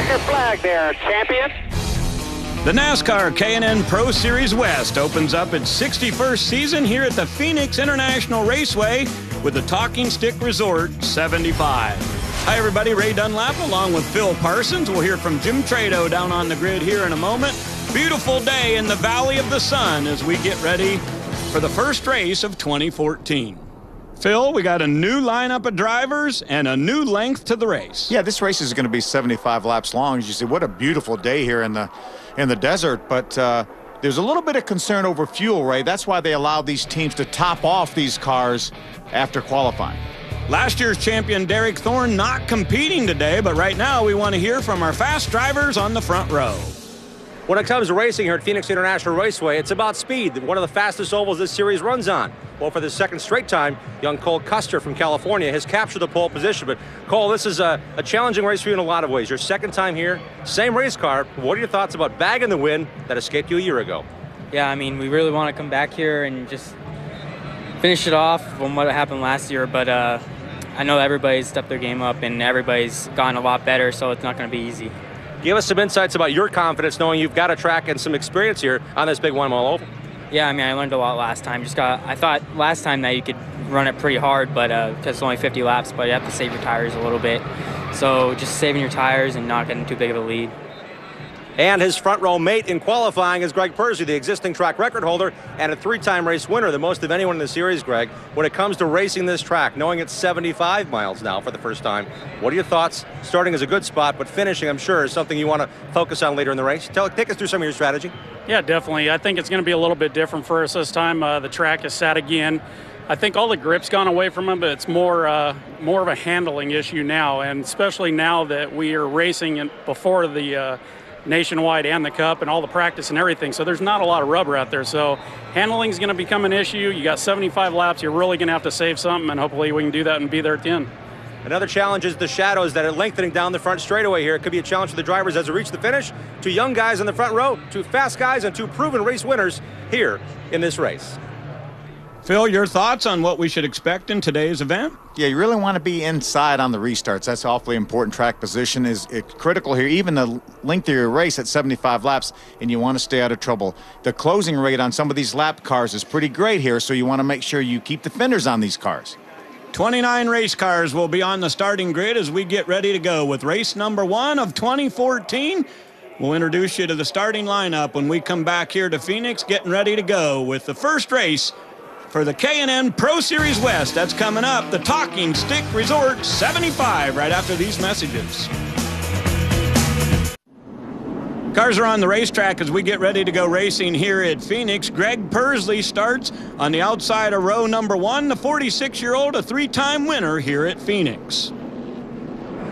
Checker flag there, champion. The NASCAR K&N Pro Series West opens up its 61st season here at the Phoenix International Raceway with the Talking Stick Resort 75. Hi, everybody. Ray Dunlap along with Phil Parsons. We'll hear from Jim Trado down on the grid here in a moment. Beautiful day in the Valley of the Sun as we get ready for the first race of 2014. Phil, we got a new lineup of drivers and a new length to the race. Yeah, this race is going to be 75 laps long. As you see, what a beautiful day here in the desert. But there's a little bit of concern over fuel, Ray. That's why they allowed these teams to top off these cars after qualifying. Last year's champion Derek Thorne not competing today, but right now we want to hear from our fast drivers on the front row. When it comes to racing here at Phoenix International Raceway, it's about speed. One of the fastest ovals this series runs on. Well, for the second straight time, young Cole Custer from California has captured the pole position. But, Cole, this is a challenging race for you in a lot of ways. Your second time here, same race car. What are your thoughts about bagging the win that escaped you a year ago? Yeah, I mean, we really want to come back here and just finish it off from what happened last year. But I know everybody's stepped their game up and everybody's gotten a lot better, so it's not going to be easy. Give us some insights about your confidence knowing you've got a track and some experience here on this big one-mile oval. Yeah, I mean, I learned a lot last time. I thought last time that you could run it pretty hard, but because it's only 50 laps, but you have to save your tires a little bit. So just saving your tires and not getting too big of a lead. And his front row mate in qualifying is Greg Pursley, the existing track record holder and a three-time race winner, the most of anyone in the series, Greg. When it comes to racing this track, knowing it's 75 miles now for the first time, what are your thoughts? Starting is a good spot, but finishing, I'm sure, is something you want to focus on later in the race. Take us through some of your strategy. Yeah, definitely. I think it's going to be a little bit different for us this time. The track is sat again. I think all the grip's gone away from him, but it's more of a handling issue now, and especially now that we are racing before the Nationwide and the Cup and all the practice and everything, so there's not a lot of rubber out there. So handling is going to become an issue. You got 75 laps. You're really going to have to save something, and hopefully we can do that and be there at the end. Another challenge is the shadows that are lengthening down the front straightaway here. It could be a challenge for the drivers as they reach the finish. Two young guys in the front row, two fast guys, and two proven race winners here in this race. Phil, your thoughts on what we should expect in today's event? Yeah, you really want to be inside on the restarts. That's awfully important. Track position is critical here. Even the length of your race at 75 laps, and you want to stay out of trouble. The closing rate on some of these lap cars is pretty great here, so you want to make sure you keep the fenders on these cars. 29 race cars will be on the starting grid as we get ready to go with race number 1 of 2014. We'll introduce you to the starting lineup when we come back here to Phoenix, getting ready to go with the first race for the K&N Pro Series West. That's coming up, the Talking Stick Resort 75, right after these messages. Cars are on the racetrack as we get ready to go racing here at Phoenix. Greg Pursley starts on the outside of row number 1, the 46-year-old, a three-time winner here at Phoenix.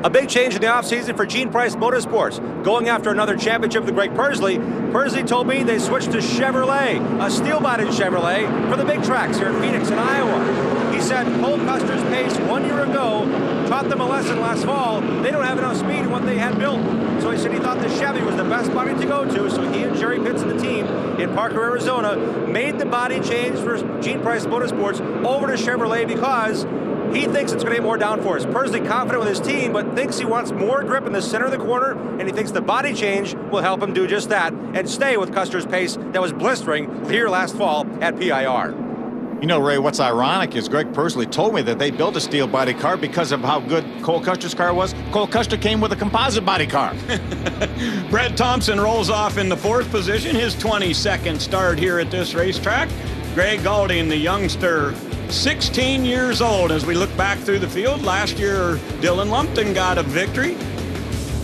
A big change in the offseason for Gene Price Motorsports. Going after another championship with Greg Pursley. Pursley told me they switched to Chevrolet, a steel-bodied Chevrolet, for the big tracks here in Phoenix and Iowa. He said Cole Custer's pace 1 year ago taught them a lesson last fall. They don't have enough speed in what they had built. So he said he thought the Chevy was the best body to go to, so he and Jerry Pitts and the team in Parker, Arizona, made the body change for Gene Price Motorsports over to Chevrolet because he thinks it's going to get more downforce. Pursley confident with his team, but thinks he wants more grip in the center of the corner, and he thinks the body change will help him do just that and stay with Custer's pace that was blistering here last fall at PIR. You know, Ray, what's ironic is Greg Pursley told me that they built a steel body car because of how good Cole Custer's car was. Cole Custer came with a composite body car. Brett Thompson rolls off in the 4th position, his 22nd start here at this racetrack. Greg Galding, the youngster, 16 years old. As we look back through the field, last year Dylan Lumpton got a victory.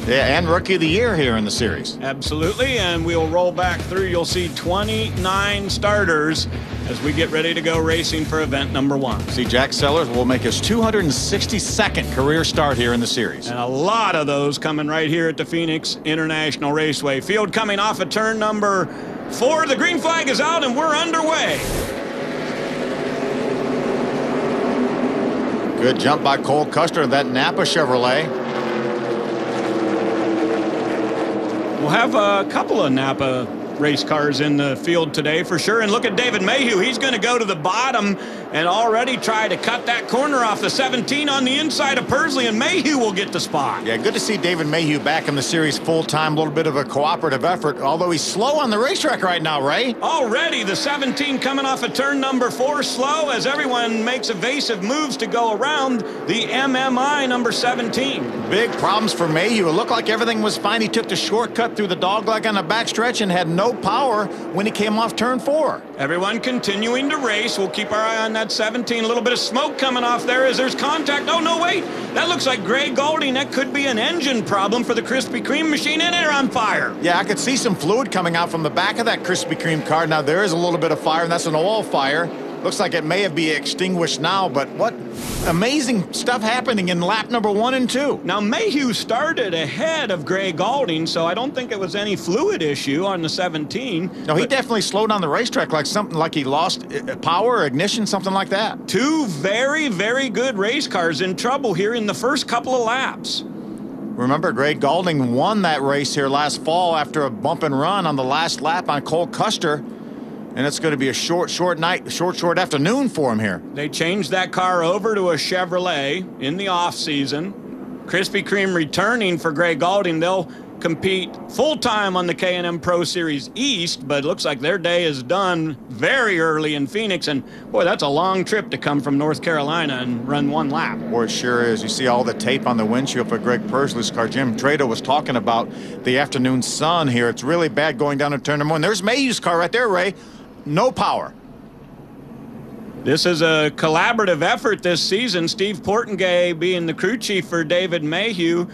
Yeah, and Rookie of the Year here in the series. Absolutely, and we'll roll back through. You'll see 29 starters as we get ready to go racing for event number 1. See, Jack Sellers will make his 262nd career start here in the series. And a lot of those coming right here at the Phoenix International Raceway. Field coming off of turn number 4. The green flag is out and we're underway. Good jump by Cole Custer, that Napa Chevrolet. We'll have a couple of Napa race cars in the field today for sure. And look at David Mayhew. He's going to go to the bottom and already try to cut that corner off the 17 on the inside of Pursley, and Mayhew will get the spot. Yeah, good to see David Mayhew back in the series full-time. A little bit of a cooperative effort, although he's slow on the racetrack right now, Ray. Already the 17 coming off of turn number 4 slow as everyone makes evasive moves to go around the MMI number 17. Big problems for Mayhew. It looked like everything was fine. He took the shortcut through the dogleg on the backstretch and had no power when he came off turn 4. Everyone continuing to race. We'll keep our eye on that 17. A little bit of smoke coming off there as there's contact. Oh, no, wait. That looks like Gray Golding. That could be an engine problem for the Krispy Kreme machine, and they're on fire. Yeah, I could see some fluid coming out from the back of that Krispy Kreme car. Now, there is a little bit of fire, and that's an oil fire. Looks like it may have been extinguished now, but what amazing stuff happening in lap number 1 and 2. Now, Mayhew started ahead of Gray Golding, so I don't think it was any fluid issue on the 17. No, he definitely slowed down the racetrack like something like he lost power or ignition, something like that. Two very, very good race cars in trouble here in the first couple of laps. Remember, Gray Golding won that race here last fall after a bump and run on the last lap on Cole Custer. And it's going to be a short afternoon for him here. They changed that car over to a Chevrolet in the off-season. Krispy Kreme returning for Gray Golding. They'll compete full-time on the K&M Pro Series East, but it looks like their day is done very early in Phoenix. And, boy, that's a long trip to come from North Carolina and run one lap. Boy, it sure is. You see all the tape on the windshield for Greg Pursley's car. Jim Trado was talking about the afternoon sun here. It's really bad going down to turn number 1. There's Mayhew's car right there, Ray. No power. This is a collaborative effort this season. Steve Portengay being the crew chief for David Mayhew.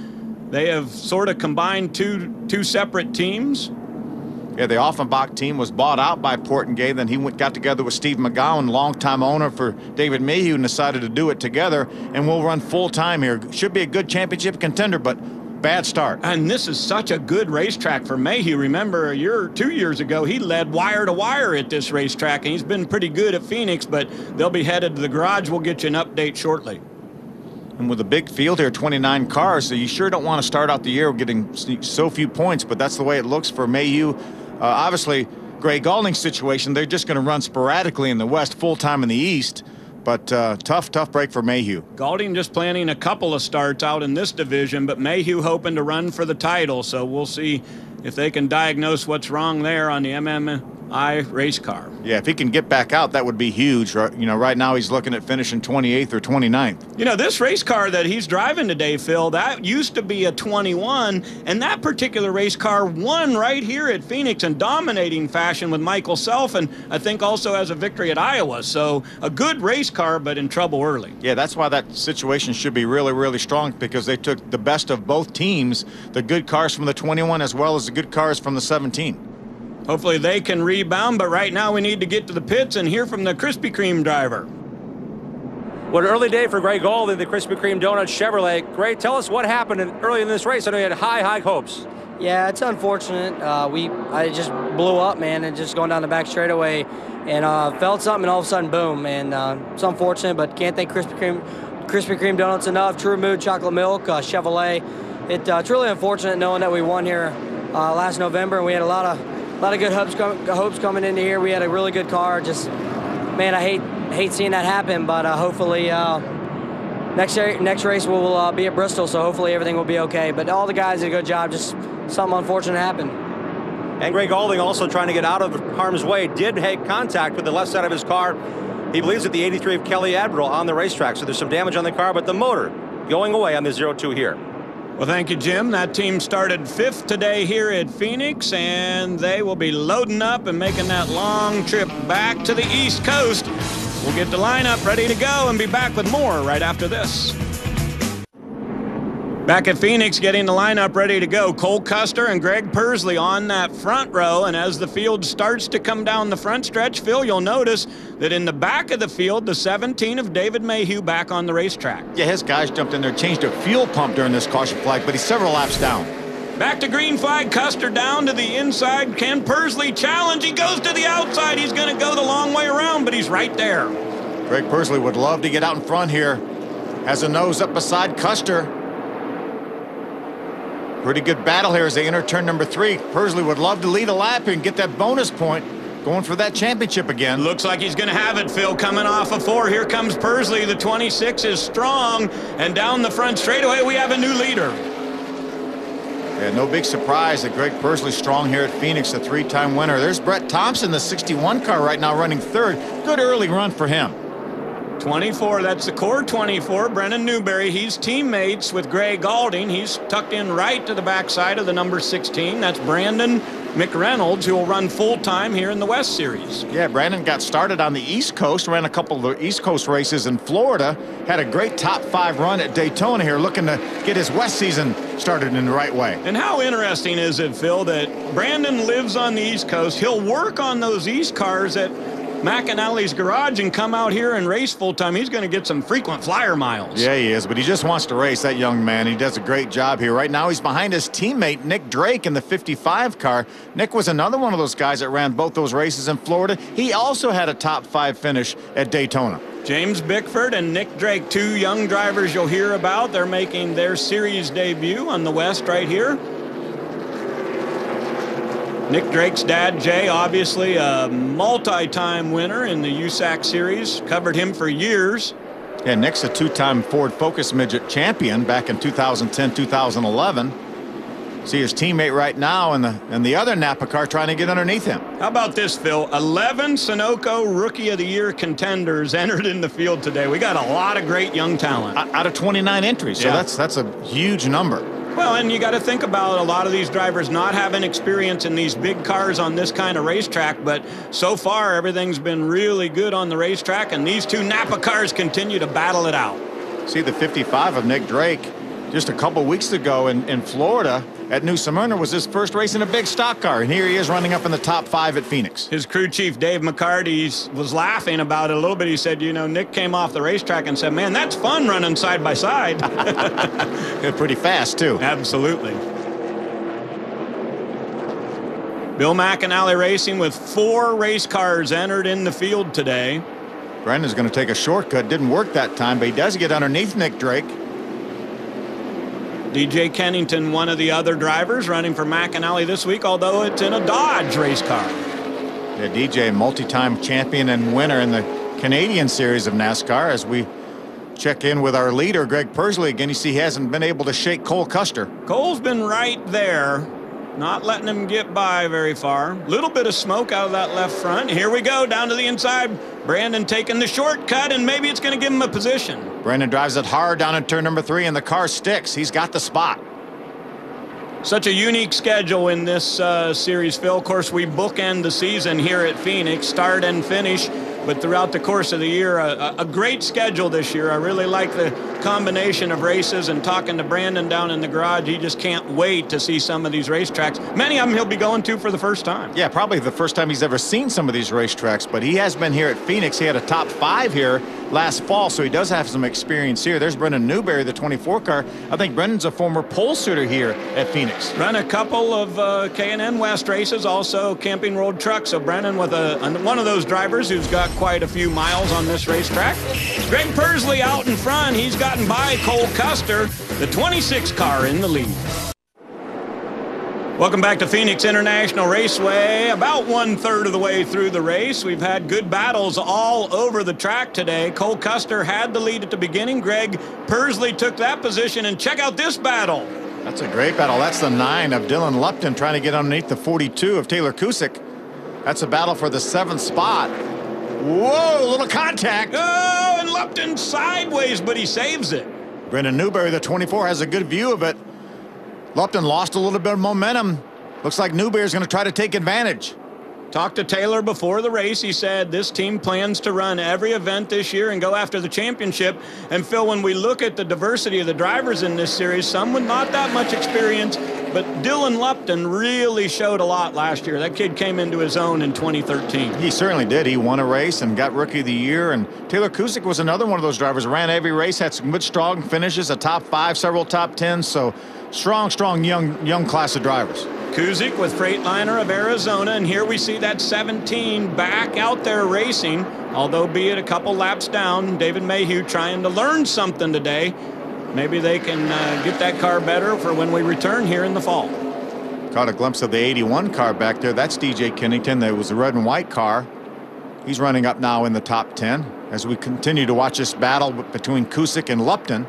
They have sort of combined two separate teams. Yeah, the Offenbach team was bought out by Portengay. Then he got together with Steve McGowan, longtime owner for David Mayhew, and decided to do it together. And we'll run full time here. Should be a good championship contender, but bad start. And this is such a good racetrack for Mayhew. Remember, 2 years ago, he led wire to wire at this racetrack, and he's been pretty good at Phoenix, but they'll be headed to the garage. We'll get you an update shortly. And with a big field here, 29 cars, so you sure don't want to start out the year getting so few points, but that's the way it looks for Mayhew. Obviously, Gray Golding's situation, they're just going to run sporadically in the West, full-time in the East. But tough break for Mayhew. Golding just planning a couple of starts out in this division, but Mayhew hoping to run for the title. So we'll see if they can diagnose what's wrong there on the MMI race car. Yeah, if he can get back out, that would be huge. You know, right now he's looking at finishing 28th or 29th. You know, this race car that he's driving today, Phil, that used to be a 21, and that particular race car won right here at Phoenix in dominating fashion with Michael Self, and I think also has a victory at Iowa. So a good race car, but in trouble early. Yeah, that's why that situation should be really, really strong, because they took the best of both teams, the good cars from the 21 as well as the good cars from the 17. Hopefully they can rebound, but right now we need to get to the pits and hear from the Krispy Kreme driver. What an early day for Gray Golding, the Krispy Kreme Donut Chevrolet. Gray, tell us what happened early in this race. I know you had high hopes. Yeah, it's unfortunate. I just blew up, man, and just going down the back straightaway, and felt something, and all of a sudden, boom. And it's unfortunate, but can't thank Krispy Kreme Donuts enough. True Mood Chocolate Milk, Chevrolet. It's really unfortunate knowing that we won here last November, and we had a lot of good hopes coming into here. We had a really good car. Just, man, I hate seeing that happen, but hopefully next race we'll be at Bristol, so hopefully everything will be okay. But all the guys did a good job. Just something unfortunate happened. And Gray Golding, also trying to get out of harm's way, did make contact with the left side of his car. He believes that the 83 of Kelly Admiral on the racetrack, so there's some damage on the car, but the motor going away on the 0-2 here. Well, thank you, Jim. That team started 5th today here at Phoenix, and they will be loading up and making that long trip back to the East Coast. We'll get the lineup ready to go and be back with more right after this. Back at Phoenix, getting the lineup ready to go. Cole Custer and Greg Pursley on that front row, and as the field starts to come down the front stretch, Phil, you'll notice that in the back of the field, the 17 of David Mayhew back on the racetrack. Yeah, his guys jumped in there, changed a fuel pump during this caution flag, but he's several laps down. Back to green flag, Custer down to the inside. Can Pursley challenge? He goes to the outside. He's going to go the long way around, but he's right there. Greg Pursley would love to get out in front here. Has a nose up beside Custer. Pretty good battle here as they enter turn number 3. Pursley would love to lead a lap here and get that bonus point going for that championship again. Looks like he's going to have it, Phil, coming off of 4. Here comes Pursley. The 26 is strong, and down the front straightaway we have a new leader. Yeah, no big surprise that Greg Pursley strong here at Phoenix, a 3-time winner. There's Brett Thompson, the 61 car right now running 3rd. Good early run for him. 24, that's the core 24, Brennan Newberry. He's teammates with Gray Galding. He's tucked in right to the backside of the number 16. That's Brandon McReynolds, who will run full-time here in the West Series. Yeah, Brandon got started on the East Coast, ran a couple of the East Coast races in Florida, had a great top 5 run at Daytona here, looking to get his West season started in the right way. And how interesting is it, Phil, that Brandon lives on the East Coast. He'll work on those East cars at McAnally's garage and come out here and race full-time. He's going to get some frequent flyer miles. Yeah, he is, but he just wants to race, that young man. He does a great job here. Right now he's behind his teammate Nick Drake in the 55 car. Nick was another one of those guys that ran both those races in Florida. He also had a top 5 finish at Daytona. James Bickford and Nick Drake, 2 young drivers you'll hear about. They're making their series debut on the West right here. Nick Drake's dad, Jay, obviously a multi-time winner in the USAC series. Covered him for years. Yeah, Nick's a 2-time Ford Focus Midget champion back in 2010, 2011. See his teammate right now in the other Napa car trying to get underneath him. How about this, Phil? 11 Sunoco Rookie of the Year contenders entered in the field today. We got a lot of great young talent. Out of 29 entries, so yeah. that's a huge number. Well, and you got to think about a lot of these drivers not having experience in these big cars on this kind of racetrack, but so far everything's been really good on the racetrack, and these 2 Napa cars continue to battle it out. See the 55 of Nick Drake just a couple weeks ago in Florida at New Smyrna was his first race in a big stock car, and here he is running up in the top 5 at Phoenix. His crew chief, Dave McCarty, was laughing about it a little bit. He said, you know, Nick came off the racetrack and said, man, that's fun running side by side. Pretty fast, too. Absolutely. Bill McAnally Racing with 4 race cars entered in the field today. Brandon's going to take a shortcut. Didn't work that time, but he does get underneath Nick Drake. DJ Kennington, one of the other drivers running for McAnally this week, although it's in a Dodge race car. Yeah, DJ, multi-time champion and winner in the Canadian series of NASCAR. As we check in with our leader, Greg Pursley, again, you see he hasn't been able to shake Cole Custer. Cole's been right there, not letting him get by very far. Little bit of smoke out of that left front. Here we go, down to the inside. Brandon taking the shortcut, and maybe it's going to give him a position. Brandon drives it hard down in turn number 3, and the car sticks. He's got the spot. Such a unique schedule in this series, Phil. Of course, we bookend the season here at Phoenix, start and finish. But throughout the course of the year, a great schedule this year. I really like the combination of races, and talking to Brandon down in the garage, he just can't wait to see some of these racetracks. Many of them he'll be going to for the first time. Yeah, probably the first time he's ever seen some of these racetracks, but he has been here at Phoenix. He had a top 5 here last fall, so he does have some experience here. There's Brennan Newberry, the 24 car. I think Brennan's a former pole sitter here at Phoenix. Run a couple of K&N West races, also Camping Road Truck. So Brennan with one of those drivers who's got quite a few miles on this racetrack. Greg Pursley out in front. He's gotten by Cole Custer, the 26 car in the lead. Welcome back to Phoenix International Raceway. About 1/3 of the way through the race. We've had good battles all over the track today. Cole Custer had the lead at the beginning. Greg Pursley took that position, and check out this battle. That's a great battle. That's the 9 of Dylan Lupton trying to get underneath the 42 of Taylor Cusick. That's a battle for the 7th spot. Whoa, a little contact. Oh, and Lupton sideways, but he saves it. Brennan Newberry, the 24, has a good view of it. Lupton lost a little bit of momentum. Looks like Newberry's going to try to take advantage. Talked to Taylor before the race. He said this team plans to run every event this year and go after the championship. And Phil, when we look at the diversity of the drivers in this series, some with not that much experience, but Dylan Lupton really showed a lot last year. That kid came into his own in 2013. He certainly did. He won a race and got Rookie of the Year. And Taylor Cusick was another one of those drivers. Ran every race, had some good strong finishes, a top 5, several top 10s. So strong young class of drivers. Cusick with Freightliner of Arizona, and here we see that 17 back out there racing, although be it a couple laps down. David Mayhew trying to learn something today. Maybe they can get that car better for when we return here in the fall. Caught a glimpse of the 81 car back there. That's DJ Kennington. That was the red and white car. He's running up now in the top 10 as we continue to watch this battle between Cusick and Lupton.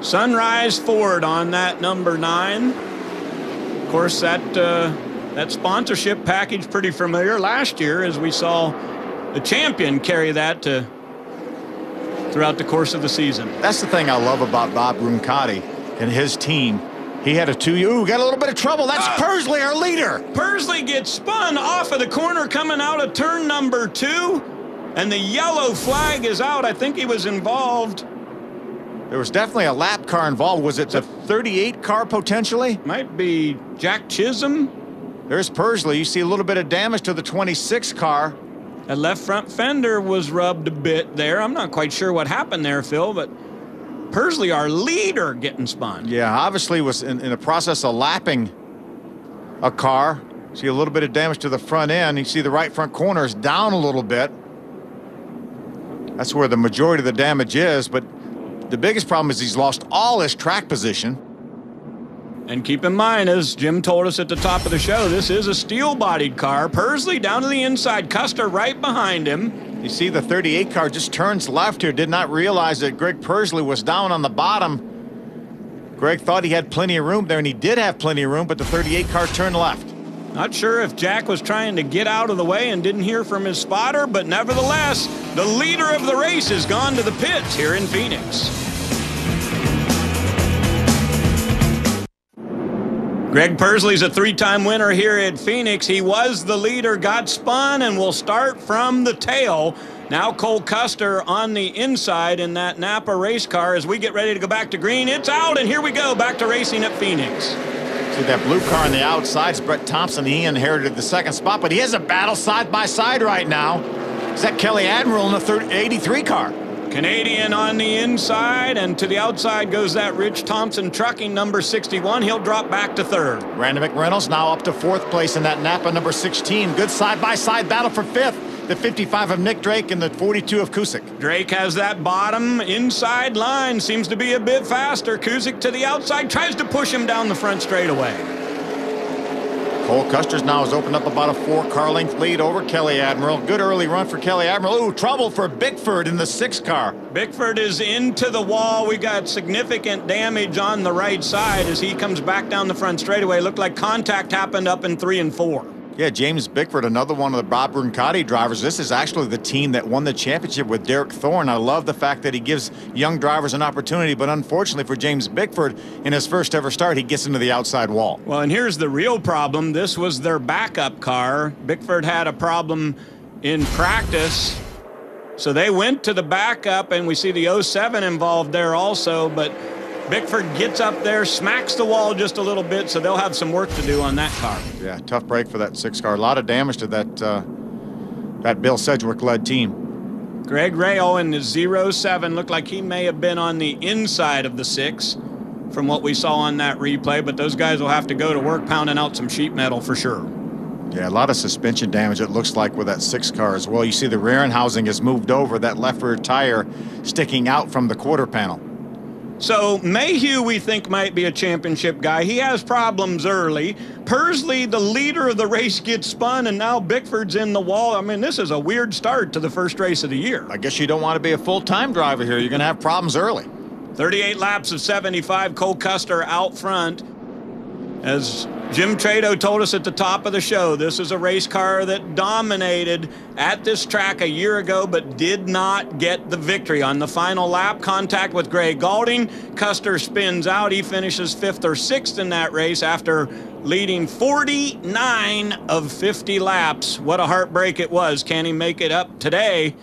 Sunrise Ford on that number 9. Of course, that sponsorship package pretty familiar last year, as we saw the champion carry that throughout the course of the season. That's the thing I love about Bob Roncati and his team. He had a 2. Ooh, got a little bit of trouble. That's Persley, our leader. Persley gets spun off of the corner coming out of turn number 2, and the yellow flag is out. I think he was involved. There was definitely a lap car involved. Was it the 38 car potentially? Might be Jack Chisholm. There's Persley. You see a little bit of damage to the 26 car. That left front fender was rubbed a bit there. I'm not quite sure what happened there, Phil, but Persley, our leader, getting spun. Yeah, obviously was in the process of lapping a car. See a little bit of damage to the front end. You see the right front corner is down a little bit. That's where the majority of the damage is, but the biggest problem is he's lost all his track position. And keep in mind, as Jim told us at the top of the show, this is a steel-bodied car. Persley down to the inside, Custer right behind him. You see the 38 car just turns left here. Did not realize that Greg Persley was down on the bottom. Greg thought he had plenty of room there, and he did have plenty of room, but the 38 car turned left. Not sure if Jack was trying to get out of the way and didn't hear from his spotter, but nevertheless, the leader of the race has gone to the pits here in Phoenix. Greg Persley's a 3-time winner here at Phoenix. He was the leader, got spun, and will start from the tail. Now Cole Custer on the inside in that Napa race car as we get ready to go back to green. It's out, and here we go, back to racing at Phoenix. See that blue car on the outside is Brett Thompson. He inherited the 2nd spot, but he has a battle side by side right now. Is that Kelly Admiral in the 83 car? Canadian on the inside, and to the outside goes that Rich Thompson Trucking number 61. He'll drop back to 3rd. Brandon McReynolds now up to 4th place in that Napa number 16. Good side-by-side battle for 5th. The 55 of Nick Drake and the 42 of Cusick. Drake has that bottom inside line. Seems to be a bit faster. Cusick to the outside. Tries to push him down the front straightaway. Cole Custer's now has opened up about a 4-car length lead over Kelly Admiral. Good early run for Kelly Admiral. Ooh, trouble for Bickford in the 6 car. Bickford is into the wall. We got significant damage on the right side as he comes back down the front straightaway. Looked like contact happened up in 3 and 4. Yeah, James Bickford, another one of the Bob Roncati drivers. This is actually the team that won the championship with Derek Thorne. I love the fact that he gives young drivers an opportunity, but unfortunately for James Bickford, in his first ever start, he gets into the outside wall. Well, and here's the real problem. This was their backup car. Bickford had a problem in practice, so they went to the backup, and we see the 07 involved there also, but Bickford gets up there, smacks the wall just a little bit, so they'll have some work to do on that car. Yeah, tough break for that 6 car. A lot of damage to that that Bill Sedgwick-led team. Greg Rayo in the 07 looked like he may have been on the inside of the 6 from what we saw on that replay, but those guys will have to go to work pounding out some sheet metal for sure. Yeah, a lot of suspension damage, it looks like, with that 6 car as well. You see the rear end housing has moved over, that left rear tire sticking out from the quarter panel. So Mayhew, we think, might be a championship guy. He has problems early. Persley, the leader of the race, gets spun, and now Bickford's in the wall. I mean, this is a weird start to the first race of the year. I guess you don't want to be a full-time driver here. You're going to have problems early. 38 laps of 75. Cole Custer out front. As Jim Trado told us at the top of the show, this is a race car that dominated at this track a year ago but did not get the victory. On the final lap, contact with Greg Gaulding. Custer spins out. He finishes 5th or 6th in that race after leading 49 of 50 laps. What a heartbreak it was. Can he make it up today?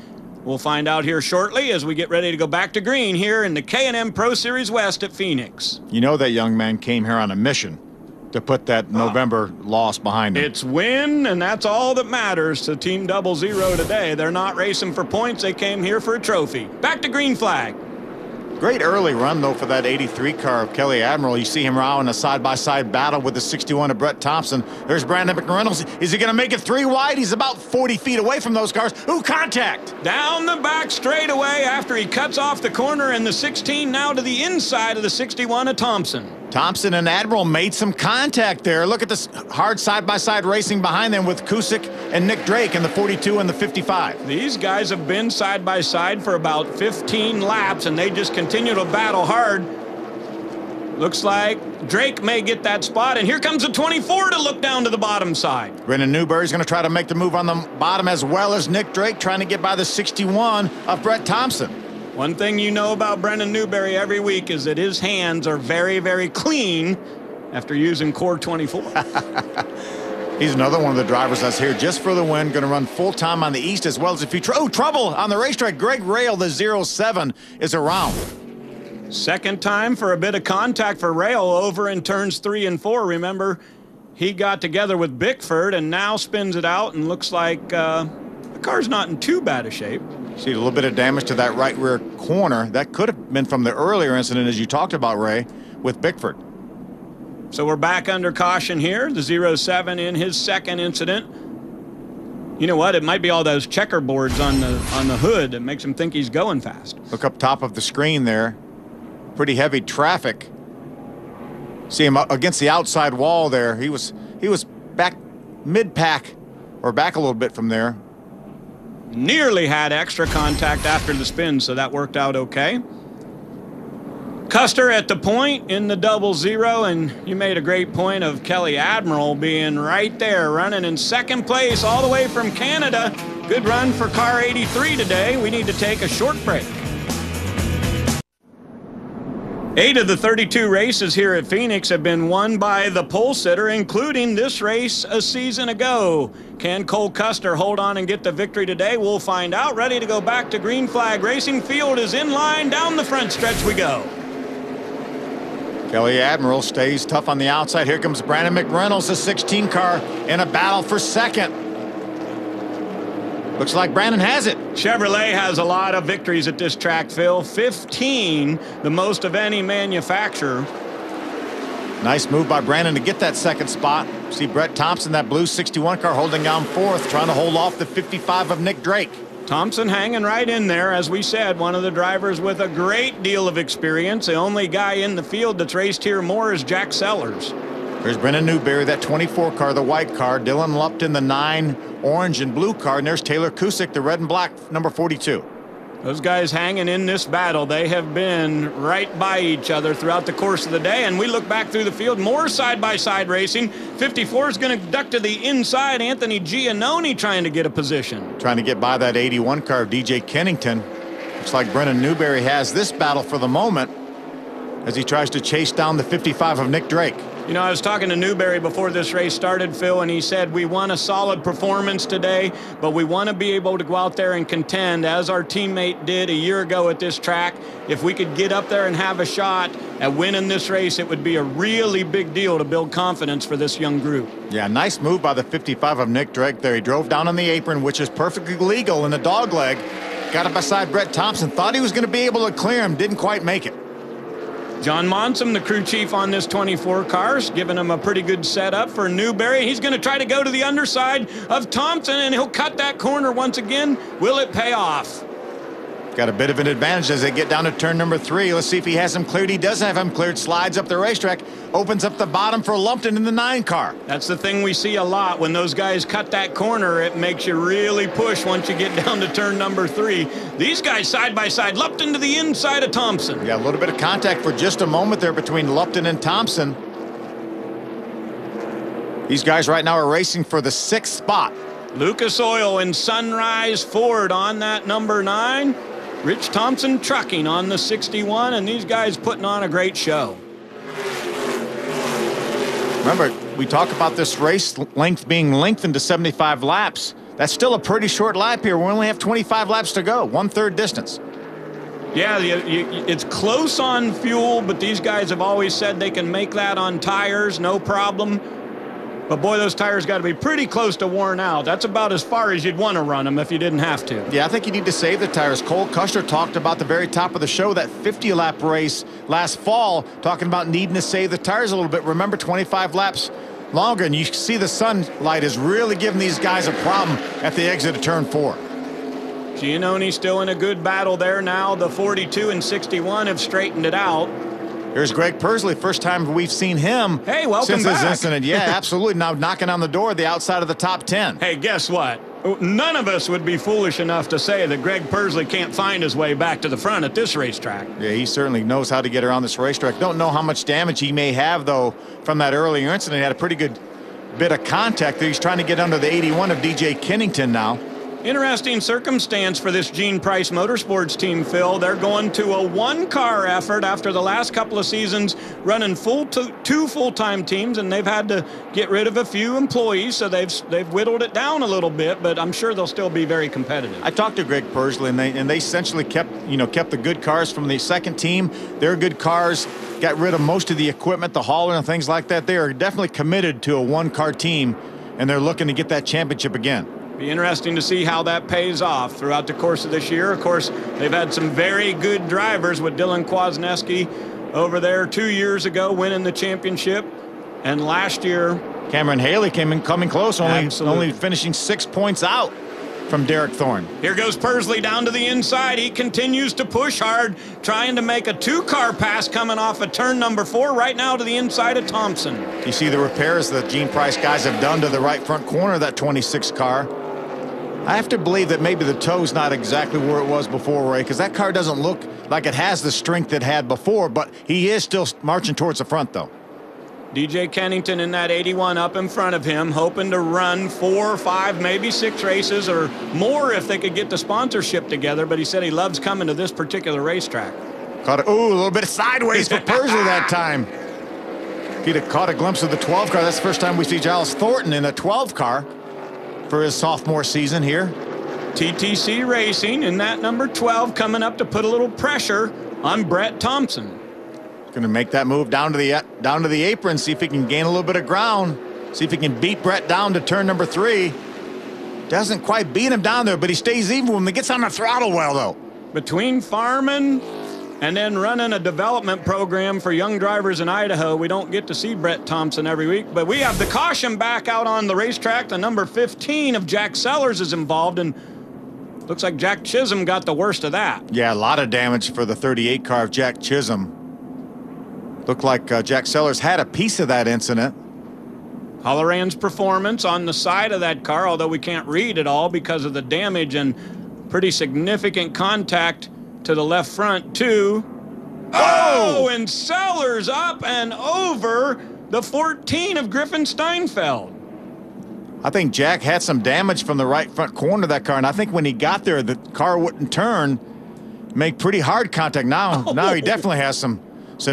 We'll find out here shortly as we get ready to go back to green here in the K&M Pro Series West at Phoenix. You know that young man came here on a mission to put that November loss behind him. It's win, and that's all that matters to Team 00 today. They're not racing for points. They came here for a trophy. Back to green flag. Great early run, though, for that 83 car of Kelly Admiral. You see him now in a side-by-side battle with the 61 of Brett Thompson. There's Brandon McReynolds. Is he going to make it 3 wide? He's about 40 feet away from those cars. Ooh, contact! Down the back straightaway after he cuts off the corner, and the 16 now to the inside of the 61 of Thompson. Thompson and Admiral made some contact there. Look at this hard side-by-side racing behind them with Cusick and Nick Drake in the 42 and the 55. These guys have been side-by-side for about 15 laps, and they just continue to battle hard. Looks like Drake may get that spot, and here comes a 24 to look down to the bottom side. Brennan Newberry's going to try to make the move on the bottom, as well as Nick Drake trying to get by the 61 of Brett Thompson. One thing you know about Brennan Newberry every week is that his hands are very, very clean after using Core 24. He's another one of the drivers that's here just for the win, going to run full-time on the East as well as a feature. Oh, trouble on the racetrack. Greg Rail, the 07, is around. Second time for a bit of contact for Rail over in turns 3 and 4. Remember, he got together with Bickford and now spins it out and looks like the car's not in too bad a shape. See a little bit of damage to that right rear corner. That could have been from the earlier incident, as you talked about, Ray, with Bickford. So we're back under caution here. The 07 in his second incident. You know what? It might be all those checkerboards on the hood that makes him think he's going fast. Look up top of the screen there. Pretty heavy traffic. See him against the outside wall there. He was back mid-pack, or back a little bit from there. Nearly had extra contact after the spin, so that worked out okay. Custer at the point in the 00, and you made a great point of Kelly Admiral being right there, running in second place all the way from Canada. Good run for car 83 today. We need to take a short break. 8 of the 32 races here at Phoenix have been won by the pole sitter, including this race a season ago. Can Cole Custer hold on and get the victory today? We'll find out. Ready to go back to green flag racing. Field is in line. Down the front stretch we go. Kelly Admiral stays tough on the outside. Here comes Brandon McReynolds, the 16 car, in a battle for second. Looks like Brandon has it. Chevrolet has a lot of victories at this track, Phil. 15, the most of any manufacturer. Nice move by Brandon to get that second spot. See Brett Thompson, that blue 61 car, holding down fourth, trying to hold off the 55 of Nick Drake. Thompson hanging right in there. As we said, one of the drivers with a great deal of experience. The only guy in the field that's raced here more is Jack Sellers. There's Brennan Newberry, that 24 car, the white car. Dylan Lupton, the 9 orange and blue car. And there's Taylor Cusick, the red and black, number 42. Those guys hanging in this battle. They have been right by each other throughout the course of the day. And we look back through the field, more side-by-side racing. 54 is going to duck to the inside. Anthony Giannone trying to get a position. Trying to get by that 81 car of DJ Kennington. Looks like Brennan Newberry has this battle for the moment as he tries to chase down the 55 of Nick Drake. You know, I was talking to Newberry before this race started, Phil, and he said we want a solid performance today, but we want to be able to go out there and contend as our teammate did a year ago at this track. If we could get up there and have a shot at winning this race, it would be a really big deal to build confidence for this young group. Yeah, nice move by the 55 of Nick Drake there. He drove down on the apron, which is perfectly legal in the dog leg. Got up beside Brett Thompson. Thought he was going to be able to clear him. Didn't quite make it. John Monson, the crew chief on this 24 cars, giving him a pretty good setup for Newberry. He's going to try to go to the underside of Thompson, and he'll cut that corner once again. Will it pay off? Got a bit of an advantage as they get down to turn number 3. Let's see if he has him cleared. He does have him cleared. Slides up the racetrack. Opens up the bottom for Lumpton in the 9 car. That's the thing we see a lot. When those guys cut that corner, it makes you really push once you get down to turn number 3. These guys side by side. Lupton to the inside of Thompson. Yeah, a little bit of contact for just a moment there between Lupton and Thompson. These guys right now are racing for the 6th spot. Lucas Oil and Sunrise Ford on that number 9. Rich Thompson Trucking on the 61, and these guys putting on a great show. Remember, we talk about this race length being lengthened to 75 laps. That's still a pretty short lap here. We only have 25 laps to go, 1/3 distance. Yeah, it's close on fuel, but these guys have always said they can make that on tires, no problem. But boy, those tires got to be pretty close to worn out. That's about as far as you'd want to run them if you didn't have to. Yeah, I think you need to save the tires. Cole Custer talked about the very top of the show, that 50-lap race last fall, talking about needing to save the tires a little bit. Remember, 25 laps longer, and you see the sunlight is really giving these guys a problem at the exit of turn 4. Giannone still in a good battle there now. The 42 and 61 have straightened it out. There's Greg Pursley, first time we've seen him hey, welcome since back. this incident. Yeah, absolutely. Now knocking on the door, the outside of the top 10. Hey, guess what? None of us would be foolish enough to say that Greg Pursley can't find his way back to the front at this racetrack. Yeah, he certainly knows how to get around this racetrack. Don't know how much damage he may have, though, from that earlier incident. He had a pretty good bit of contact. He's trying to get under the 81 of DJ Kennington now. Interesting circumstance for this Gene Price Motorsports team, Phil. They're going to a one-car effort after the last couple of seasons running two full-time teams, and they've had to get rid of a few employees, so they've whittled it down a little bit, but I'm sure they'll still be very competitive. I talked to Greg Pursley, and they essentially kept the good cars from the second team. Their good cars, got rid of most of the equipment, the hauler and things like that. They are definitely committed to a one-car team, and they're looking to get that championship again. Be interesting to see how that pays off throughout the course of this year. Of course, they've had some very good drivers with Dylan Kwasniewski over there 2 years ago winning the championship. And last year, Cameron Haley coming close, only finishing 6 points out from Derek Thorne. Here goes Pursley down to the inside. He continues to push hard, trying to make a two-car pass coming off of turn number 4 right now to the inside of Thompson. You see the repairs that Gene Price guys have done to the right front corner of that 26 car. I have to believe that maybe the toe's not exactly where it was before, Ray, because that car doesn't look like it has the strength it had before, but he is still marching towards the front, though. DJ Kennington in that 81 up in front of him, hoping to run 4 or 5, maybe 6 races or more if they could get the sponsorship together, but he said he loves coming to this particular racetrack. Caught a little bit of sideways for Pursley that time. If he'd have caught a glimpse of the 12 car, that's the first time we see Giles Thornton in a 12 car for his sophomore season here. TTC Racing in that number 12 coming up to put a little pressure on Brett Thompson. Going to make that move down to the apron, see if he can gain a little bit of ground, see if he can beat Brett down to turn number 3. Doesn't quite beat him down there, but he stays even when he gets on the throttle well, though. Between farming and then running a development program for young drivers in Idaho, we don't get to see Brett Thompson every week, but we have the caution back out on the racetrack. The number 15 of Jack Sellers is involved, and looks like Jack Chisholm got the worst of that. Yeah, a lot of damage for the 38 car of Jack Chisholm. Looked like Jack Sellers had a piece of that incident. Holloran's performance on the side of that car, although we can't read it all because of the damage and pretty significant contact to the left front too. Oh, and Sellers up and over the 14 of Griffin Steinfeld. I think Jack had some damage from the right front corner of that car, and I think when he got there, the car wouldn't turn, make pretty hard contact. Now he definitely has some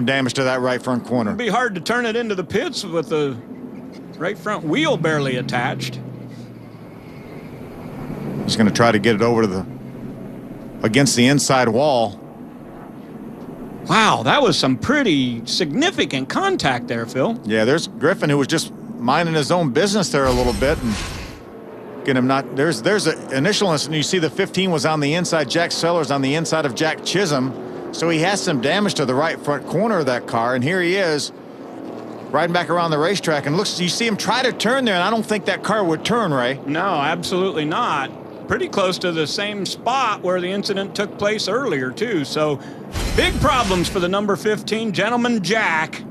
damage to that right front corner. It'd be hard to turn it into the pits with the right front wheel barely attached. He's going to try to get it over to against the inside wall. Wow, that was some pretty significant contact there, Phil. Yeah, there's Griffin, who was just minding his own business there a little bit, and get him not. There's an initial incident. You see the 15 was on the inside. Jack Sellers on the inside of Jack Chisholm, so he has some damage to the right front corner of that car. And here he is, riding back around the racetrack, and looks. You see him try to turn there, and I don't think that car would turn, Ray. No, absolutely not. Pretty close to the same spot where the incident took place earlier, too. So, big problems for the number 15, Gentleman Jack.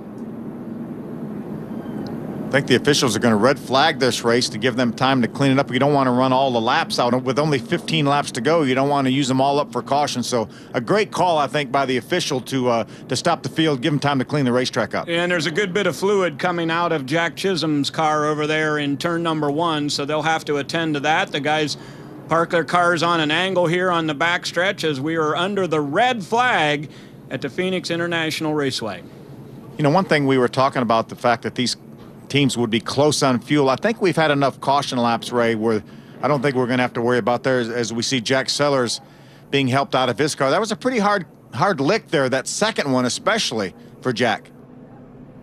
I think the officials are going to red flag this race to give them time to clean it up. You don't want to run all the laps out. With only 15 laps to go, you don't want to use them all up for caution. So, a great call, I think, by the official to stop the field, give them time to clean the racetrack up. And there's a good bit of fluid coming out of Jack Chisholm's car over there in turn number 1, so they'll have to attend to that. The guys park their cars on an angle here on the backstretch as we are under the red flag at the Phoenix International Raceway. You know, one thing we were talking about, the fact that these teams would be close on fuel. I think we've had enough caution laps, Ray, where I don't think we're going to have to worry about there as we see Jack Sellers being helped out of his car. That was a pretty hard lick there, that second one especially for Jack.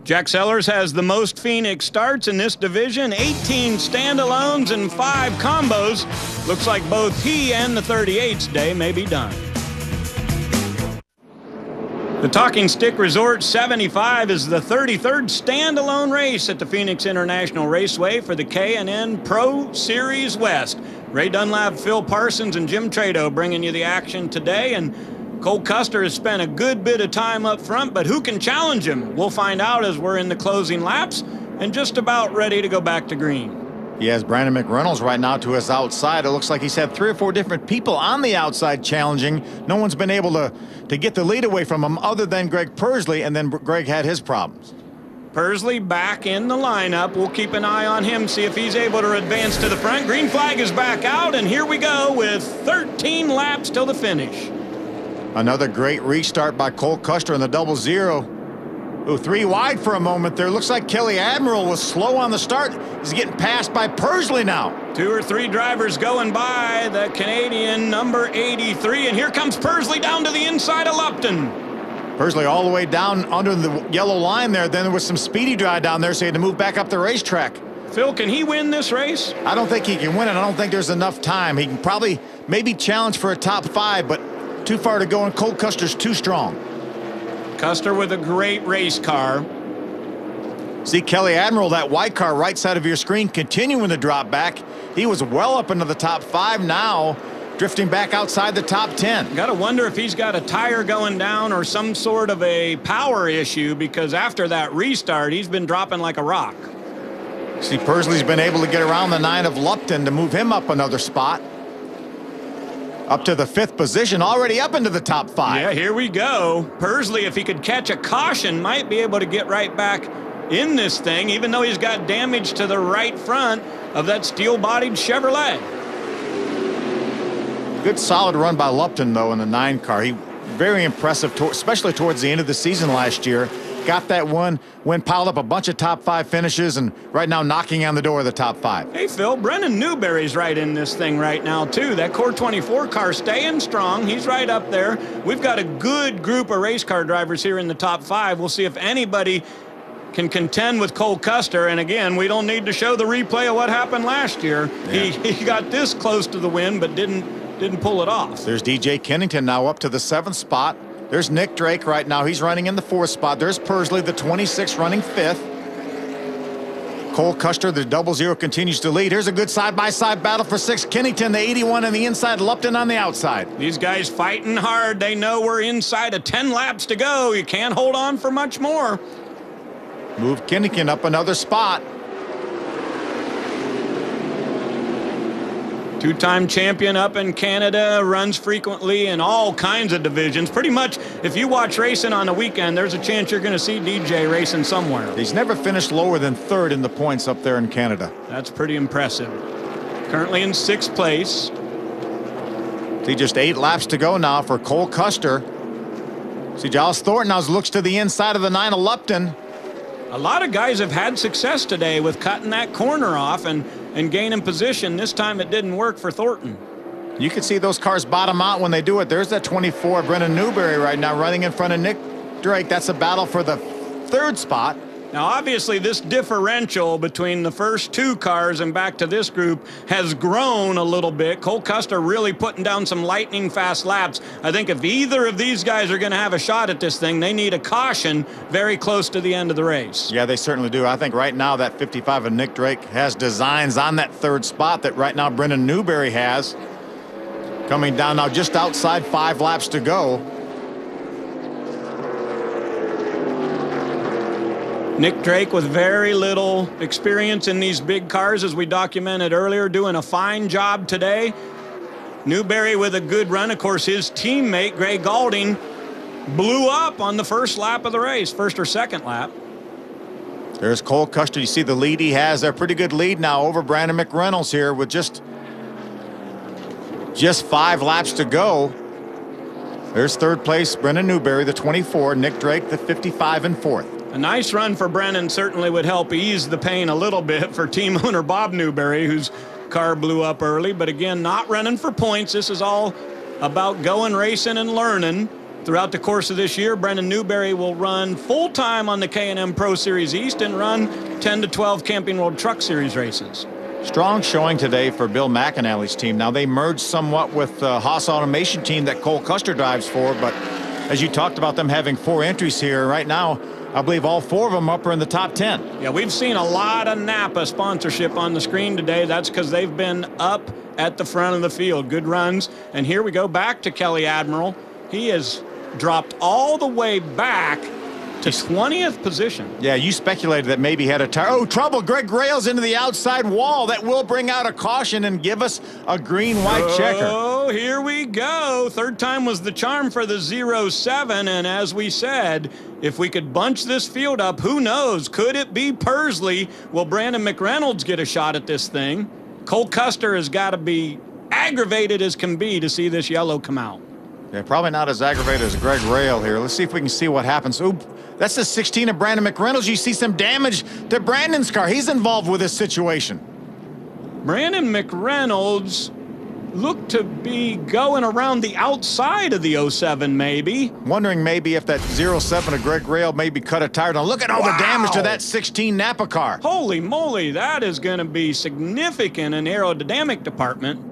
Jack Sellers has the most Phoenix starts in this division, 18 standalones and 5 combos. Looks like both he and the 38's day may be done. The Talking Stick Resort 75 is the 33rd standalone race at the Phoenix International Raceway for the K&N Pro Series West. Ray Dunlap, Phil Parsons, and Jim Trado bringing you the action today. And Cole Custer has spent a good bit of time up front, but who can challenge him? We'll find out as we're in the closing laps and just about ready to go back to green. He has Brandon McReynolds right now to his outside. It looks like he's had 3 or 4 different people on the outside challenging. No one's been able to get the lead away from him other than Greg Pursley, and then Greg had his problems. Pursley back in the lineup. We'll keep an eye on him, see if he's able to advance to the front. Green flag is back out, and here we go with 13 laps till the finish. Another great restart by Cole Custer in the 0-0. Ooh, 3 wide for a moment there. Looks like Kelly Admiral was slow on the start. He's getting passed by Pursley now. 2 or 3 drivers going by the Canadian number 83, and here comes Pursley down to the inside of Lupton. Pursley all the way down under the yellow line there. Then there was some speedy dry down there, so he had to move back up the racetrack. Phil, can he win this race? I don't think he can win it. I don't think there's enough time. He can probably maybe challenge for a top 5, but too far to go, and Cole Custer's too strong. Custer with a great race car. See Kelly Admiral, that white car right side of your screen, continuing to drop back. He was well up into the top 5 now, drifting back outside the top 10. Got to wonder if he's got a tire going down or some sort of a power issue, because after that restart, he's been dropping like a rock. See, Pursley's been able to get around the 9 of Lupton to move him up another spot. Up to the 5th position, already up into the top 5. Yeah, here we go. Pursley, if he could catch a caution, might be able to get right back in this thing, even though he's got damage to the right front of that steel-bodied Chevrolet. Good solid run by Lupton, though, in the 9 car. He very impressive, especially towards the end of the season last year. Got that one, piled up a bunch of top 5 finishes, and right now knocking on the door of the top 5. Hey, Phil, Brennan Newberry's right in this thing right now, too. That Core 24 car staying strong. He's right up there. We've got a good group of race car drivers here in the top 5. We'll see if anybody can contend with Cole Custer. And again, we don't need to show the replay of what happened last year. Yeah. He got this close to the win, but didn't pull it off. There's DJ Kennington now up to the 7th spot. There's Nick Drake right now. He's running in the 4th spot. There's Pursley, the 26, running 5th. Cole Custer, the 0-0, continues to lead. Here's a good side-by-side battle for 6. Kennington, the 81 on the inside, Lupton on the outside. These guys fighting hard. They know we're inside of 10 laps to go. You can't hold on for much more. Move Kennington up another spot. 2-time champion up in Canada, runs frequently in all kinds of divisions. Pretty much, if you watch racing on the weekend, there's a chance you're going to see DJ racing somewhere. He's never finished lower than 3rd in the points up there in Canada. That's pretty impressive. Currently in 6th place. See, just 8 laps to go now for Cole Custer. See, Giles Thornton now looks to the inside of the 9 of Lupton. A lot of guys have had success today with cutting that corner off and gaining position. This time it didn't work for Thornton. You can see those cars bottom out when they do it. There's that 24, Brennan Newberry right now running in front of Nick Drake. That's a battle for the 3rd spot. Now, obviously, this differential between the first 2 cars and back to this group has grown a little bit. Cole Custer really putting down some lightning fast laps. I think if either of these guys are going to have a shot at this thing, they need a caution very close to the end of the race. Yeah, they certainly do. I think right now that 55 of Nick Drake has designs on that 3rd spot that right now Brennan Newberry has. Coming down now just outside 5 laps to go. Nick Drake with very little experience in these big cars, as we documented earlier, doing a fine job today. Newberry with a good run. Of course, his teammate, Gray Galding, blew up on the first lap of the race, 1st or 2nd lap. There's Cole Custer. You see the lead he has there. Pretty good lead now over Brandon McReynolds here with just 5 laps to go. There's 3rd place, Brennan Newberry, the 24, Nick Drake, the 55, and 4th. A nice run for Brennan certainly would help ease the pain a little bit for team owner Bob Newberry, whose car blew up early. But again, not running for points. This is all about going racing and learning. Throughout the course of this year, Brennan Newberry will run full-time on the K&M Pro Series East and run 10 to 12 Camping World Truck Series races. Strong showing today for Bill McAnally's team. Now, they merged somewhat with the Haas Automation team that Cole Custer drives for, but as you talked about them having 4 entries here right now, I believe all 4 of them up are in the top 10. Yeah, we've seen a lot of Napa sponsorship on the screen today. That's because they've been up at the front of the field. Good runs. And here we go back to Kelly Admiral. He has dropped all the way back to 20th position. Yeah, you speculated that maybe he had a tire. Oh, trouble. Greg Rails into the outside wall. That will bring out a caution and give us a green-white checker. Oh, here we go. Third time was the charm for the 07. And as we said, if we could bunch this field up, who knows? Could it be Pursley? Will Brandon McReynolds get a shot at this thing? Cole Custer has got to be aggravated as can be to see this yellow come out. Yeah, probably not as aggravated as Greg Rail here. Let's see if we can see what happens. Oop, that's the 16 of Brandon McReynolds. You see some damage to Brandon's car. He's involved with this situation. Brandon McReynolds looked to be going around the outside of the 07, maybe. Wondering maybe if that 07 of Greg Rail maybe cut a tire down. Look at all the damage to that 16 Napa car. Holy moly, that is going to be significant in the aerodynamic department.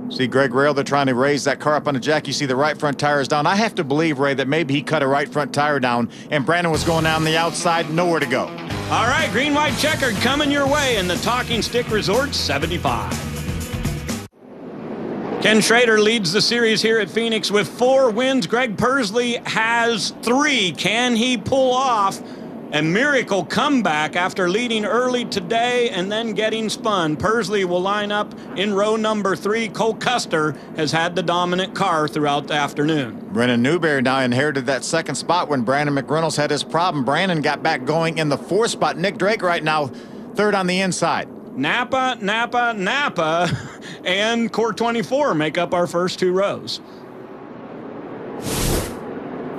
See Greg Rail, they're trying to raise that car up on the jack. You see the right front tire is down. I have to believe, Ray, that maybe he cut a right front tire down and Brandon was going down the outside, nowhere to go. All right, green-white checkered coming your way in the Talking Stick Resort 75. Ken Schrader leads the series here at Phoenix with 4 wins. Greg Pursley has 3. Can he pull off a miracle comeback after leading early today and then getting spun? Pursley will line up in row number 3. Cole Custer has had the dominant car throughout the afternoon. Brennan Newberry now inherited that second spot when Brandon McReynolds had his problem. Brandon got back going in the 4th spot. Nick Drake right now third on the inside. Napa, and Core 24 make up our first 2 rows.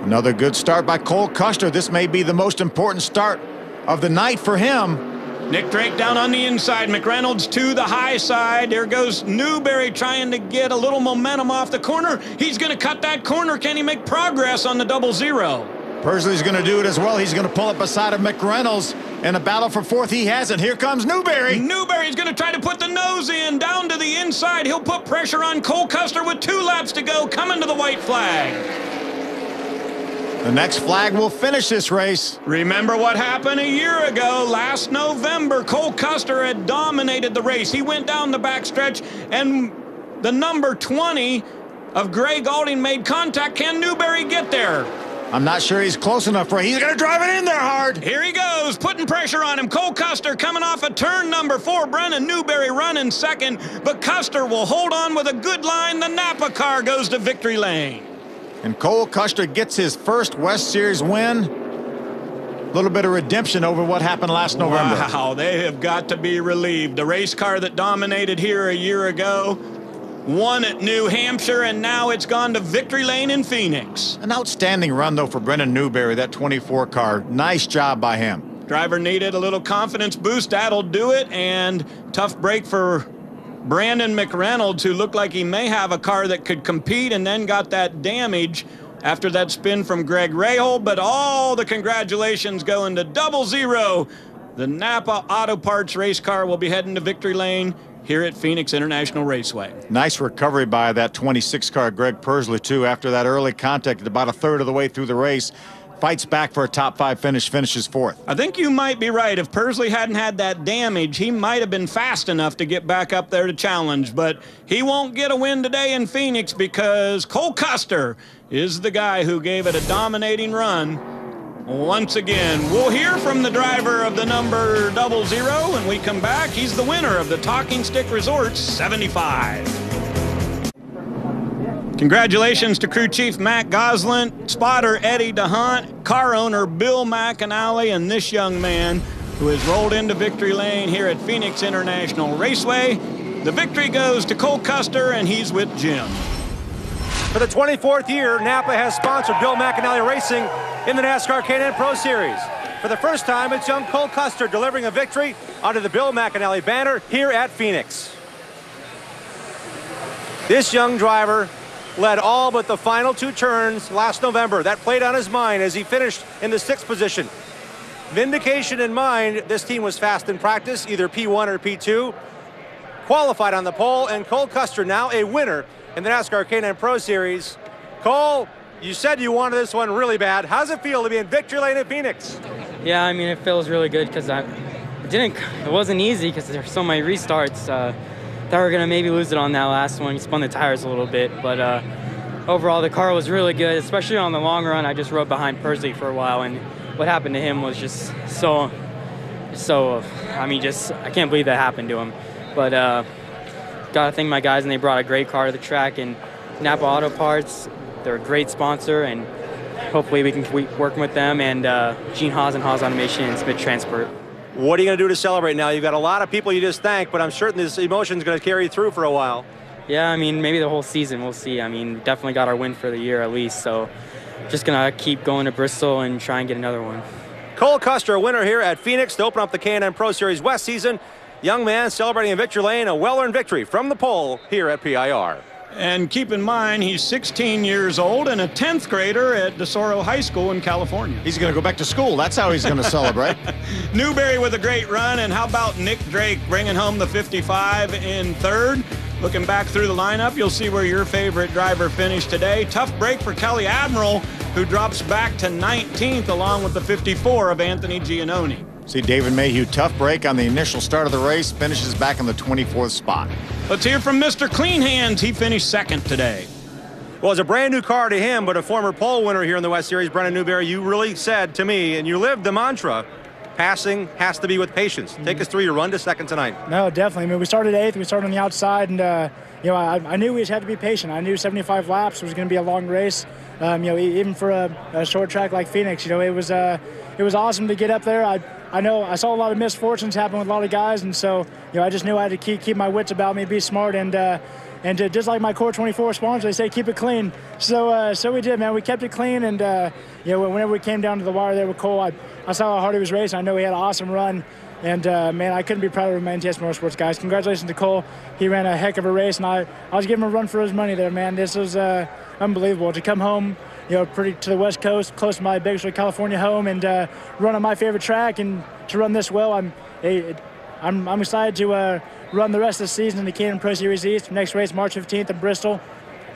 Another good start by Cole Custer. This may be the most important start of the night for him. Nick Drake down on the inside. McReynolds to the high side. There goes Newberry trying to get a little momentum off the corner. He's going to cut that corner. Can he make progress on the 00? Pursley's going to do it as well. He's going to pull up beside of McReynolds. In a battle for 4th, he has it. Here comes Newberry. Newberry's going to try to put the nose in. Down to the inside. He'll put pressure on Cole Custer with 2 laps to go. Coming to the white flag. The next flag will finish this race. Remember what happened a year ago. Last November, Cole Custer had dominated the race. He went down the backstretch, and the number 20 of Greg Alding made contact. Can Newberry get there? I'm not sure he's close enough for it. He's going to drive it in there hard. Here he goes, putting pressure on him. Cole Custer coming off of turn number 4. Brennan Newberry running second, but Custer will hold on with a good line. The Napa car goes to victory lane. And Cole Custer gets his first West Series win. A little bit of redemption over what happened last November. Wow, they have got to be relieved. The race car that dominated here a year ago won at New Hampshire, and now it's gone to victory lane in Phoenix. An outstanding run, though, for Brennan Newberry, that 24 car. Nice job by him. Driver needed a little confidence boost. That'll do it, and tough break for Brandon McReynolds, who looked like he may have a car that could compete and then got that damage after that spin from Greg Rahal. But all the congratulations going to 00. The Napa Auto Parts race car will be heading to victory lane here at Phoenix International Raceway. Nice recovery by that 26 car Greg Pursley, too, after that early contact about a third of the way through the race. Fights back for a top 5 finish, finishes 4th. I think you might be right. If Pursley hadn't had that damage, he might have been fast enough to get back up there to challenge. But he won't get a win today in Phoenix because Cole Custer is the guy who gave it a dominating run. Once again, we'll hear from the driver of the number 00 when we come back. He's the winner of the Talking Stick Resort 75. Congratulations to crew chief Matt Goslin, spotter Eddie DeHunt, car owner Bill McAnally, and this young man who has rolled into victory lane here at Phoenix International Raceway. The victory goes to Cole Custer, and he's with Jim. For the 24th year, Napa has sponsored Bill McAnally Racing in the NASCAR K&N Pro Series. For the first time, it's young Cole Custer delivering a victory under the Bill McAnally banner here at Phoenix. This young driver led all but the final 2 turns last November. That played on his mind as he finished in the 6th position. Vindication in mind, this team was fast in practice, either P1 or P2. Qualified on the pole, and Cole Custer now a winner in the NASCAR K&N Pro Series. Cole, you said you wanted this one really bad. How's it feel to be in victory lane at Phoenix? Yeah, I mean, it feels really good because it wasn't easy because there's so many restarts. Thought we were gonna maybe lose it on that last one. We spun the tires a little bit, but overall the car was really good, especially on the long run. I just rode behind Pursley for a while, and what happened to him was just so, I mean, just, I can't believe that happened to him. But gotta thank my guys, and they brought a great car to the track, and Napa Auto Parts, they're a great sponsor, and hopefully we can keep working with them, and Gene Haas and Haas Automation and Smith Transport. What are you going to do to celebrate now? You've got a lot of people you just thanked, but I'm certain this emotion is going to carry you through for a while. Yeah, I mean, maybe the whole season, we'll see. I mean, definitely got our win for the year at least, so just going to keep going to Bristol and try and get another one. Cole Custer, a winner here at Phoenix to open up the K&N Pro Series West season. Young man celebrating in victory lane, a well-earned victory from the pole here at PIR. And keep in mind, he's 16 years old and a 10th grader at DeSoto High School in California. He's going to go back to school. That's how he's going to celebrate. Newberry with a great run, and how about Nick Drake bringing home the 55 in third? Looking back through the lineup, you'll see where your favorite driver finished today. Tough break for Kelly Admiral, who drops back to 19th along with the 54 of Anthony Giannone. See David Mayhew, tough break on the initial start of the race, finishes back in the 24th spot. Let's hear from Mr. Clean Hands. He finished second today. Well, it's a brand new car to him, but a former pole winner here in the West Series, Brennan Newberry, you really said to me, and you lived the mantra, passing has to be with patience. Take us through your run to second tonight. No, definitely. I mean, we started 8th. We started on the outside, and, you know, I knew we just had to be patient. I knew 75 laps was going to be a long race. You know, even for a short track like Phoenix, you know, it was awesome to get up there. I know I saw a lot of misfortunes happen with a lot of guys, and so, you know, I just knew I had to keep my wits about me, be smart, and to, just like my Core 24 sponsor, they say keep it clean. So we did, man. We kept it clean, and you know, whenever we came down to the wire there with Cole, I saw how hard he was racing. I know he had an awesome run, and man, I couldn't be prouder of my NTS Motorsports guys. Congratulations to Cole. He ran a heck of a race, and I was giving him a run for his money there, man. This was unbelievable to come home, you know, pretty to the West Coast, close to my Bakersfield, California home, and run on my favorite track, and to run this well, I'm excited to run the rest of the season in the K&N Pro Series East. Next race, March 15th in Bristol,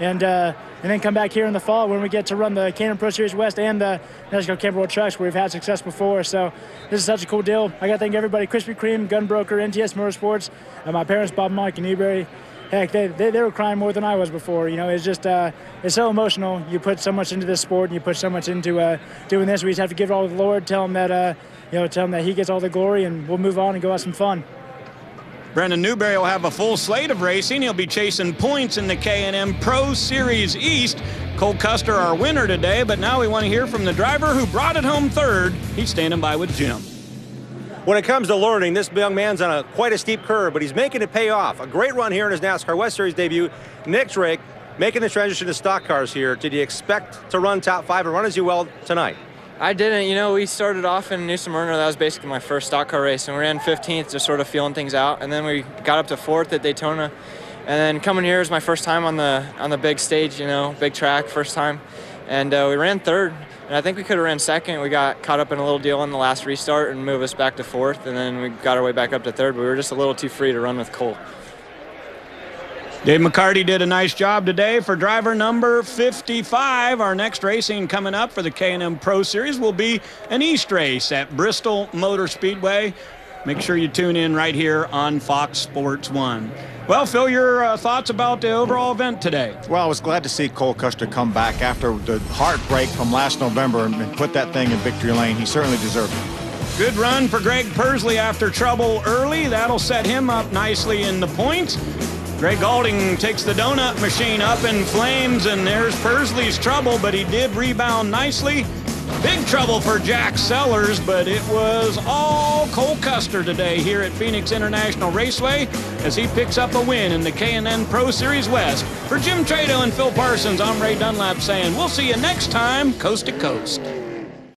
and then come back here in the fall when we get to run the K&N Pro Series West and the Nascar Camping World Trucks, where we've had success before. So this is such a cool deal. I got to thank everybody: Krispy Kreme, Gunbroker, NTS Motorsports, my parents, Bob and Mike, and Newberry. Heck, they were crying more than I was before. You know, it's just it's so emotional. You put so much into this sport, and you put so much into doing this. We just have to give it all to the Lord. Tell him that tell him that He gets all the glory, and we'll move on and go have some fun. Brennan Newberry will have a full slate of racing. He'll be chasing points in the K&N Pro Series East. Cole Custer, our winner today, but now we want to hear from the driver who brought it home third. He's standing by with Jim. When it comes to learning, this young man's on quite a steep curve, but he's making it pay off. A great run here in his NASCAR West Series debut. Nick Drake making the transition to stock cars here. Did you expect to run top 5 and run as you well tonight? I didn't. You know, we started off in New Smyrna. That was basically my first stock car race, and we ran 15th, just sort of feeling things out. And then we got up to 4th at Daytona. And then coming here is my first time on the big stage, you know, big track, first time. And we ran 3rd. And I think we could have ran 2nd. We got caught up in a little deal in the last restart and moved us back to 4th. And then we got our way back up to 3rd, but we were just a little too free to run with Cole. Dave McCarty did a nice job today for driver number 55. Our next racing coming up for the K&N Pro Series will be an East race at Bristol Motor Speedway. Make sure you tune in right here on Fox Sports 1. Well, Phil, your thoughts about the overall event today? Well, I was glad to see Cole Custer come back after the heartbreak from last November and put that thing in victory lane. He certainly deserved it. Good run for Greg Pursley after trouble early. That'll set him up nicely in the points. Greg Galding takes the donut machine up in flames, and there's Pursley's trouble, but he did rebound nicely. Big trouble for Jack Sellers, but it was all Cole Custer today here at Phoenix International Raceway as he picks up a win in the K&N Pro Series West. For Jim Trado and Phil Parsons, I'm Ray Dunlap saying we'll see you next time, coast to coast.